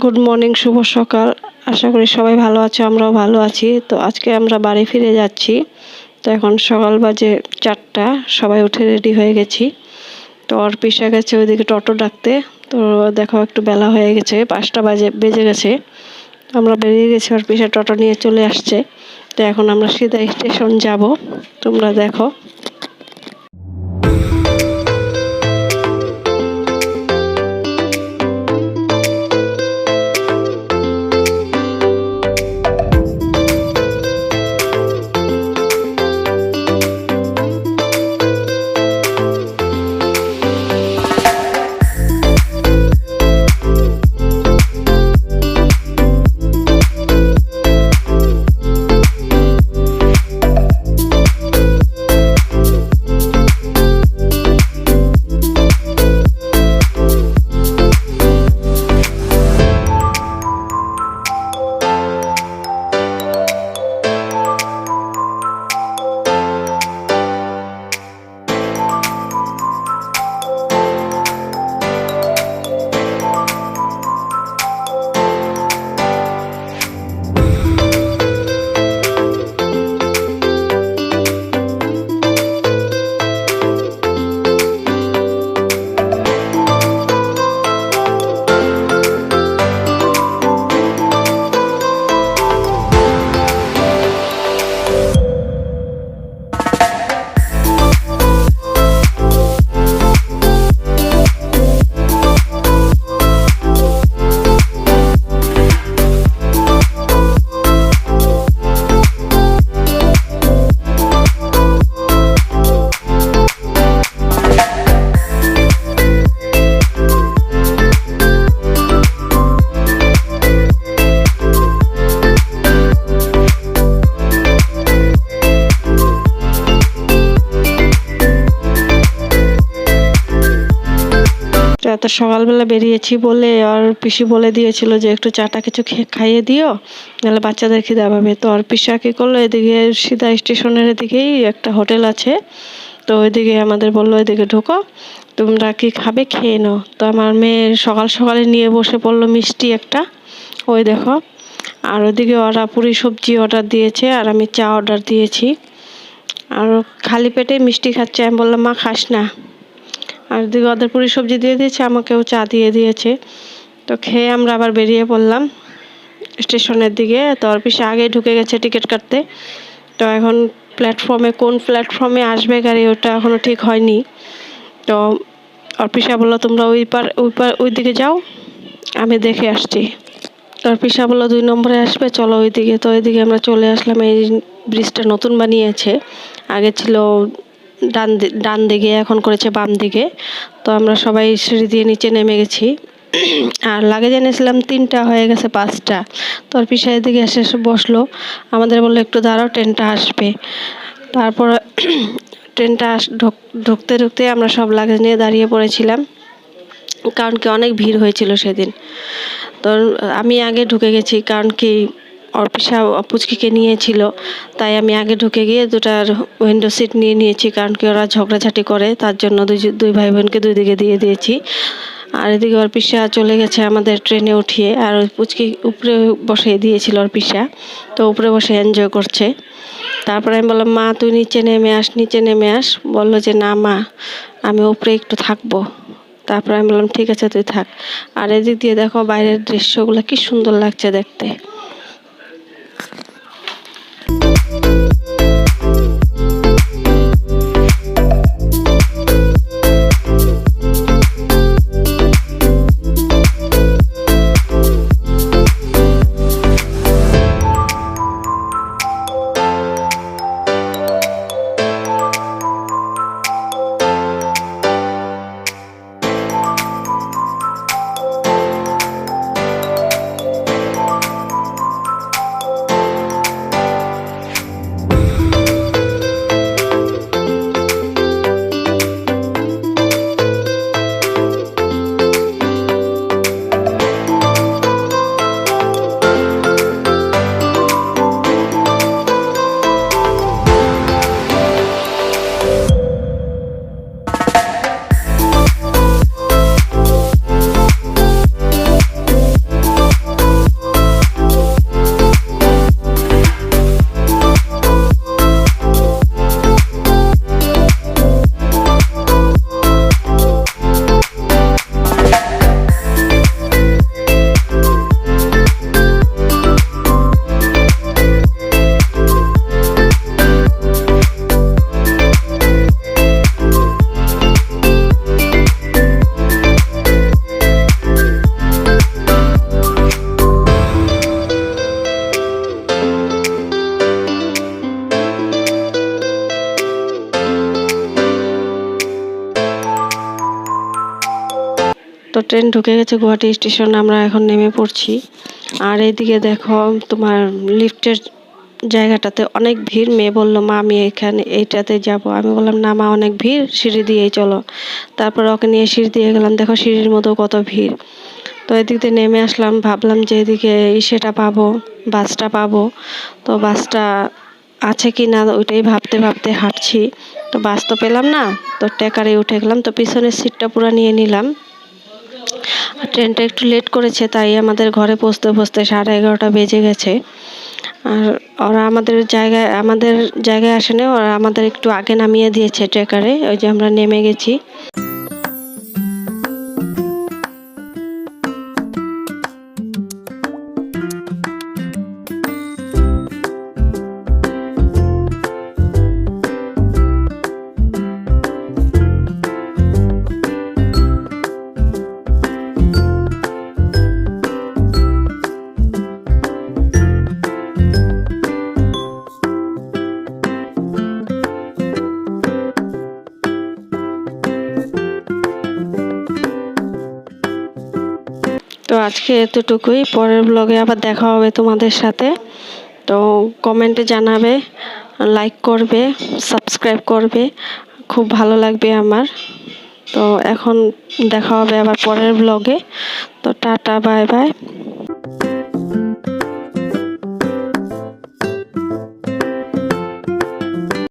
Good morning, শুভ সকাল। আশা করি সবাই ভালো আছে, আমরাও ভালো আছি। তো আজকে আমরা বাড়ি ফিরে যাচ্ছি। তো এখন সকাল বাজে 4টা, সবাই উঠে রেডি হয়ে গেছি। তো অর্পিসা গেছে ওইদিকে টোটো ডাকতে। তো দেখো একটু বেলা হয়ে গেছে, 5টা বেজে গেছে। আমরা বেরিয়ে গেছি, অর্পিসা টোটো নিয়ে চলে আসছে। তো এখন আমরা সিধা স্টেশন যাব, তোমরা দেখো। এত সকালবেলা বেরিয়েছি বলে আর পিসি বলে দিয়েছিল যে একটু চাটা কিছু খাইয়ে দিও, নাহলে বাচ্চাদের খিদা পাবে। তো আর পিসা কি করলো, এদিকে সিধা স্টেশনের এদিকেই একটা হোটেল আছে, তো ওইদিকে আমাদের বললো এদিকে ঢোকো, তোমরা কি খাবে খেয়ে নাও। তো আমার মেয়ে সকাল সকালে নিয়ে বসে পড়লো মিষ্টি একটা, ওই দেখো। আর ওইদিকে ওরা পুরি সবজি অর্ডার দিয়েছে আর আমি চা অর্ডার দিয়েছি। আর খালি পেটে মিষ্টি খাচ্ছে, আমি বললাম মা খাস না। আর দিকে ওদের পুরি সবজি দিয়ে দিয়েছে, আমাকেও চা দিয়ে দিয়েছে। তো খেয়ে আমরা আবার বেরিয়ে পড়লাম স্টেশনের দিকে। তো অর্পিসা আগে ঢুকে গেছে টিকিট কাটতে। তো এখন কোন প্ল্যাটফর্মে আসবে গাড়ি ওটা এখনও ঠিক হয়নি। তো অর্পিসা বললো তোমরা ওই দিকে যাও, আমি দেখে আসছি। তো অর্পিসা বললো 2 নম্বরে আসবে, চলো ওইদিকে। তো ওইদিকে আমরা চলে আসলাম। এই ব্রিজটা নতুন বানিয়েছে, আগে ছিল ডান দিকে, এখন করেছে বাম দিকে। তো আমরা সবাই সিঁড়ি দিয়ে নিচে নেমে গেছি। আর লাগেজ এনেছিলাম 3টা, হয়ে গেছে 5টা। তো আর পিসা এদিকে এসে বসলো, আমাদের বললো একটু দাঁড়াও, ট্রেনটা আসবে। তারপর ট্রেনটা ঢুকতে ঢুকতে আমরা সব লাগেজ নিয়ে দাঁড়িয়ে পড়েছিলাম, কারণ কি অনেক ভিড় হয়েছিল সেদিন। তো আমি আগে ঢুকে গেছি, কারণ কি অর্পিসা পুচকিকে নিয়েছিল, তাই আমি আগে ঢুকে গিয়ে 2টার উইন্ডো সিট নিয়ে নিয়েছি, কারণ কি ওরা ঝগড়াঝাটি করে, তার জন্য দুই ভাই বোনকে 2 দিকে দিয়ে দিয়েছি। আর এদিকে অর্পিসা চলে গেছে আমাদের ট্রেনে উঠিয়ে, আর ওই পুচকি উপরে বসিয়ে দিয়েছিল অর্পিসা, তো উপরে বসে এনজয় করছে। তারপরে আমি বললাম মা তুই নিচে নেমে আস। বললো যে না মা, আমি উপরে একটু থাকবো। তারপরে আমি বললাম ঠিক আছে তুই থাক। আর এদিক দিয়ে দেখো বাইরের দৃশ্যগুলো কি সুন্দর লাগছে দেখতে। তো ট্রেন ঢুকে গেছে গুয়াহাটি স্টেশন, আমরা এখন নেমে পড়ছি। আর এইদিকে দেখো তোমার লিফটের জায়গাটাতে অনেক ভিড়। মেয়ে বলল মা আমি এখানে এইটাতে যাব। আমি বললাম না মা অনেক ভিড়, সিঁড়ি দিয়েই চলো। তারপর ওকে নিয়ে সিঁড়ি দিয়ে গেলাম, দেখো সিঁড়ির মতো কত ভিড়। তো এদিক দিয়ে নেমে আসলাম, ভাবলাম যে এদিকে সেটা পাবো, বাসটা পাবো। তো বাসটা আছে কি না ওইটাই ভাবতে ভাবতে হাঁটছি। তো বাস তো পেলাম না, তো ট্রেকারে উঠে গেলাম। তো পিছনের সিটটা পুরো নিয়ে নিলাম। ট্রেনটা একটু লেট করেছে, তাই আমাদের ঘরে পৌঁছতে পৌঁছতে 11:30 বেজে গেছে। আর ওরা আমাদের জায়গায় আসেনি, ওরা আমাদের একটু আগে নামিয়ে দিয়েছে ট্রেকারে। ওই যে আমরা নেমে গেছি। তো আজকে এতটুকুই, পরের ব্লগে আবার দেখা হবে তোমাদের সাথে। তো কমেন্টে জানাবে, লাইক করবে, সাবস্ক্রাইব করবে, খুব ভালো লাগবে আমার। তো এখন দেখা হবে আবার পরের ব্লগে। তো টাটা, বাই বাই।